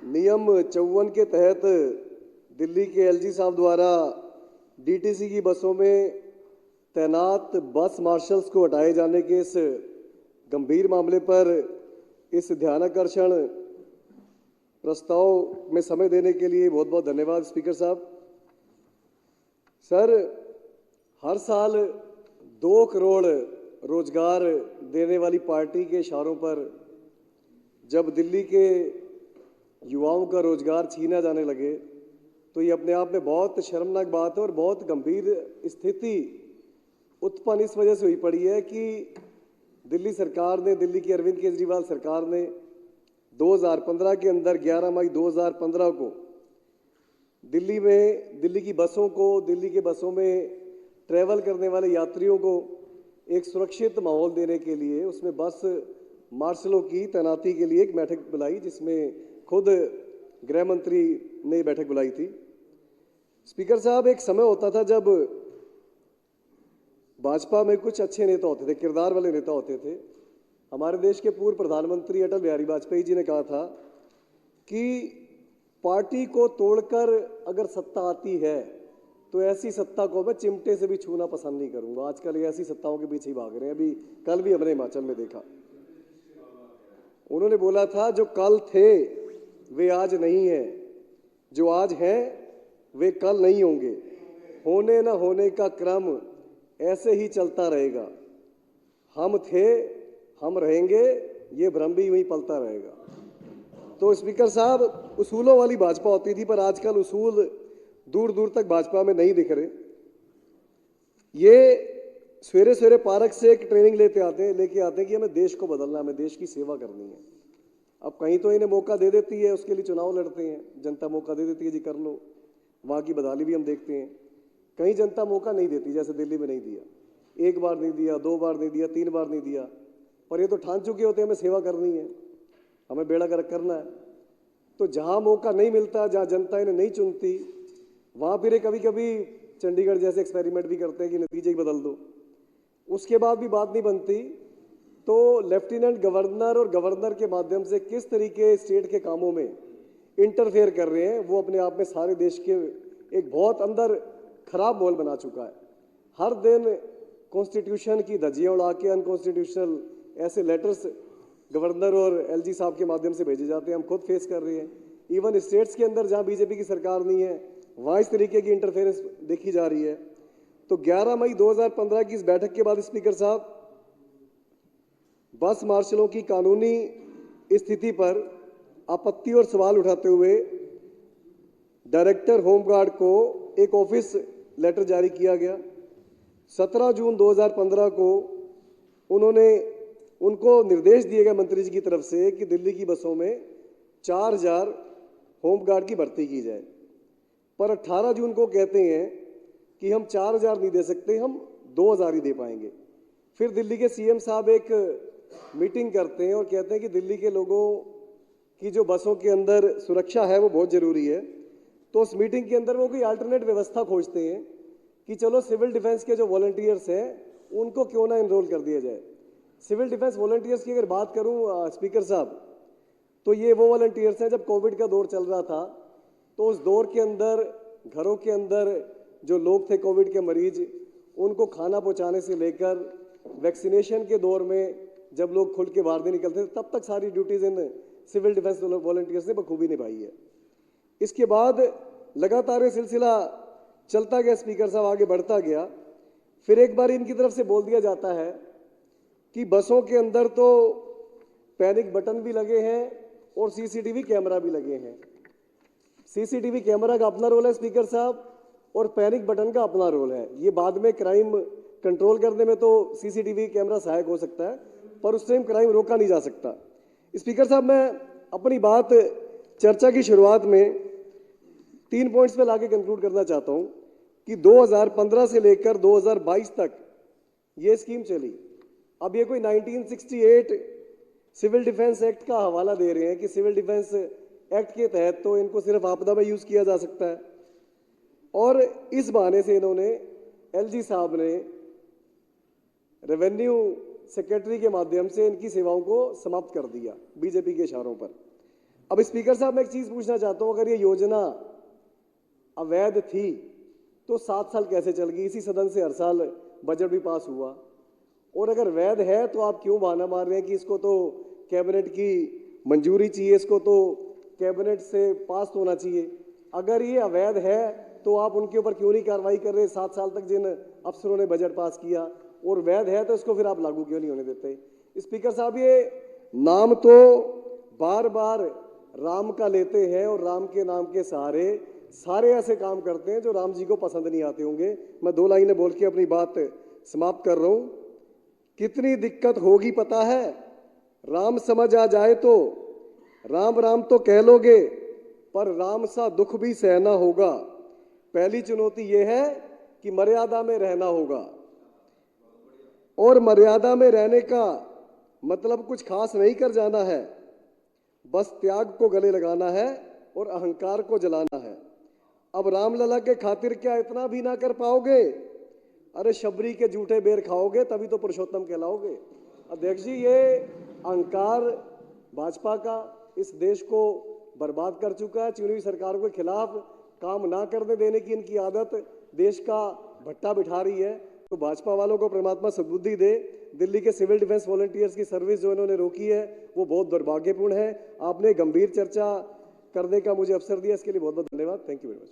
नियम 54 के तहत दिल्ली के एलजी साहब द्वारा डीटीसी की बसों में तैनात बस मार्शल्स को हटाए जाने के इस गंभीर मामले पर इस ध्यानाकर्षण प्रस्ताव में समय देने के लिए बहुत बहुत धन्यवाद स्पीकर साहब। सर, हर साल 2 करोड़ रोजगार देने वाली पार्टी के इशारों पर जब दिल्ली के युवाओं का रोजगार छीना जाने लगे तो ये अपने आप में बहुत शर्मनाक बात है और बहुत गंभीर स्थिति उत्पन्न इस वजह से हुई पड़ी है कि दिल्ली सरकार ने, दिल्ली की अरविंद केजरीवाल सरकार ने 2015 के अंदर 11 मई 2015 को दिल्ली की बसों को, दिल्ली के बसों में ट्रैवल करने वाले यात्रियों को एक सुरक्षित माहौल देने के लिए उसमें बस मार्शलों की तैनाती के लिए एक बैठक बुलाई, जिसमें खुद गृह मंत्री ने बैठक बुलाई थी। स्पीकर साहब, एक समय होता था जब भाजपा में कुछ अच्छे नेता होते थे, किरदार वाले नेता होते थे। हमारे देश के पूर्व प्रधानमंत्री अटल बिहारी वाजपेयी जी ने कहा था कि पार्टी को तोड़कर अगर सत्ता आती है तो ऐसी सत्ता को मैं चिमटे से भी छूना पसंद नहीं करूंगा। आजकल ये ऐसी सत्ताओं के पीछे ही भाग रहे हैं। अभी कल भी हमने हिमाचल में देखा। उन्होंने बोला था, जो कल थे वे आज नहीं है, जो आज हैं वे कल नहीं होंगे, होने न होने का क्रम ऐसे ही चलता रहेगा, हम थे हम रहेंगे, ये भ्रम भी वहीं पलता रहेगा। तो स्पीकर साहब, उसूलों वाली भाजपा होती थी, पर आजकल उसूल दूर दूर तक भाजपा में नहीं दिख रहे। ये सवेरे सवेरे पार्क से एक ट्रेनिंग लेके आते हैं कि हमें देश को बदलना, हमें देश की सेवा करनी है। अब कहीं तो इन्हें मौका दे देती है, उसके लिए चुनाव लड़ते हैं, जनता मौका दे देती है, जी कर लो। वहाँ की बदहाली भी हम देखते हैं। कहीं जनता मौका नहीं देती, जैसे दिल्ली में नहीं दिया, 1 बार नहीं दिया, 2 बार नहीं दिया, 3 बार नहीं दिया, पर ये तो ठान चुके होते हैं हमें सेवा करनी है, हमें बेड़ा गर्क करना है। तो जहाँ मौका नहीं मिलता, जहाँ जनता इन्हें नहीं चुनती, वहाँ फिर कभी कभी चंडीगढ़ जैसे एक्सपेरिमेंट भी करते हैं कि नतीजे ही बदल दो। उसके बाद भी बात नहीं बनती तो लेफ्टिनेंट गवर्नर और गवर्नर के माध्यम से किस तरीके स्टेट के कामों में इंटरफेयर कर रहे हैं, वो अपने आप में सारे देश के एक बहुत अंदर खराब माहौल बना चुका है। हर दिन कॉन्स्टिट्यूशन की धज्जियां उड़ा के अनकॉन्स्टिट्यूशनल ऐसे लेटर्स गवर्नर और एलजी साहब के माध्यम से भेजे जाते हैं, हम खुद फेस कर रहे हैं। इवन स्टेट्स के अंदर जहां बीजेपी की सरकार नहीं है, वहां इस तरीके की इंटरफेरेंस देखी जा रही है। तो 11 मई 2015 की इस बैठक के बाद स्पीकर साहब, बस मार्शलों की कानूनी स्थिति पर आपत्ति और सवाल उठाते हुए डायरेक्टर होमगार्ड को एक ऑफिस लेटर जारी किया गया। 17 जून 2015 को उनको निर्देश दिए गए मंत्री जी की तरफ से कि दिल्ली की बसों में 4000 होमगार्ड की भर्ती की जाए, पर 18 जून को कहते हैं कि हम 4000 नहीं दे सकते, हम 2000 ही दे पाएंगे। फिर दिल्ली के सीएम साहब एक मीटिंग करते हैं और कहते हैं कि दिल्ली के लोगों की जो बसों के अंदर सुरक्षा है वो बहुत ज़रूरी है। तो उस मीटिंग के अंदर वो कोई अल्टरनेट व्यवस्था खोजते हैं कि चलो सिविल डिफेंस के जो वॉलंटियर्स हैं उनको क्यों ना इनरोल कर दिया जाए। सिविल डिफेंस वॉलंटियर्स की अगर बात करूं स्पीकर साहब, तो ये वो वॉलंटियर्स हैं, जब कोविड का दौर चल रहा था तो उस दौर के अंदर घरों के अंदर जो लोग थे कोविड के मरीज, उनको खाना पहुंचाने से लेकर वैक्सीनेशन के दौर में जब लोग खुल के बाहर नहीं निकलते थे, तब तक सारी ड्यूटीज इन सिविल डिफेंस वॉलंटियर्स ने बखूबी निभाई है। इसके बाद लगातार ये सिलसिला चलता गया स्पीकर साहब, आगे बढ़ता गया। फिर एक बार इनकी तरफ से बोल दिया जाता है कि बसों के अंदर तो पैनिक बटन भी लगे हैं और सीसीटीवी कैमरा भी लगे हैं। सीसीटीवी कैमरा का अपना रोल है स्पीकर साहब, और पैनिक बटन का अपना रोल है। ये बाद में क्राइम कंट्रोल करने में तो सीसीटीवी कैमरा सहायक हो सकता है, पर उससे क्राइम रोका नहीं जा सकता। स्पीकर साहब, मैं अपनी बात चर्चा की शुरुआत में 3 पॉइंट्स पे लाके कंक्लूड करना चाहता हूं कि 2015 से लेकर 2022 तक ये स्कीम चली। अब ये कोई 1968 सिविल डिफेंस एक्ट का हवाला दे रहे हैं कि सिविल डिफेंस एक्ट के तहत तो इनको सिर्फ आपदा में यूज किया जा सकता है, और इस बहाने से इन्होंने, एलजी साहब ने रेवेन्यू सेक्रेटरी के माध्यम से इनकी सेवाओं को समाप्त कर दिया बीजेपी के इशारों पर। अब स्पीकर साहब मैं एक चीज पूछना चाहता हूं, अगर ये योजना अवैध थी तो 7 साल कैसे चल गई? इसी सदन से हर साल बजट भी पास हुआ। और अगर वैध है तो आप क्यों बहाना मार रहे हैं कि इसको तो कैबिनेट की मंजूरी चाहिए, इसको तो कैबिनेट से पास होना चाहिए? अगर ये अवैध है तो आप उनके ऊपर क्यों नहीं कार्रवाई कर रहे 7 साल तक जिन अफसरों ने बजट पास किया? और वैध है तो इसको फिर आप लागू क्यों नहीं होने देते? स्पीकर साहब, ये नाम तो बार बार राम का लेते हैं और राम के नाम के सहारे सारे ऐसे काम करते हैं जो राम जी को पसंद नहीं आते होंगे। मैं 2 लाइनें बोल के अपनी बात समाप्त कर रहा हूं। कितनी दिक्कत होगी पता है? राम समझ आ जाए तो राम राम तो कह लोगे, पर राम सा दुख भी सहना होगा। पहली चुनौती यह है कि मर्यादा में रहना होगा, और मर्यादा में रहने का मतलब कुछ खास नहीं कर जाना है, बस त्याग को गले लगाना है और अहंकार को जलाना है। अब रामलला के खातिर क्या इतना भी ना कर पाओगे? अरे शबरी के जूठे बेर खाओगे तभी तो पुरुषोत्तम कहलाओगे। अध्यक्ष जी, ये अहंकार भाजपा का इस देश को बर्बाद कर चुका है। चुनी हुई सरकारों के खिलाफ काम ना करने देने की इनकी आदत देश का भट्टा बिठा रही है। तो भाजपा वालों को परमात्मा सद्बुद्धि दे। दिल्ली के सिविल डिफेंस वॉलंटियर्स की सर्विस जो इन्होंने रोकी है वो बहुत दुर्भाग्यपूर्ण है। आपने गंभीर चर्चा करने का मुझे अवसर दिया, इसके लिए बहुत बहुत धन्यवाद। Thank you very much.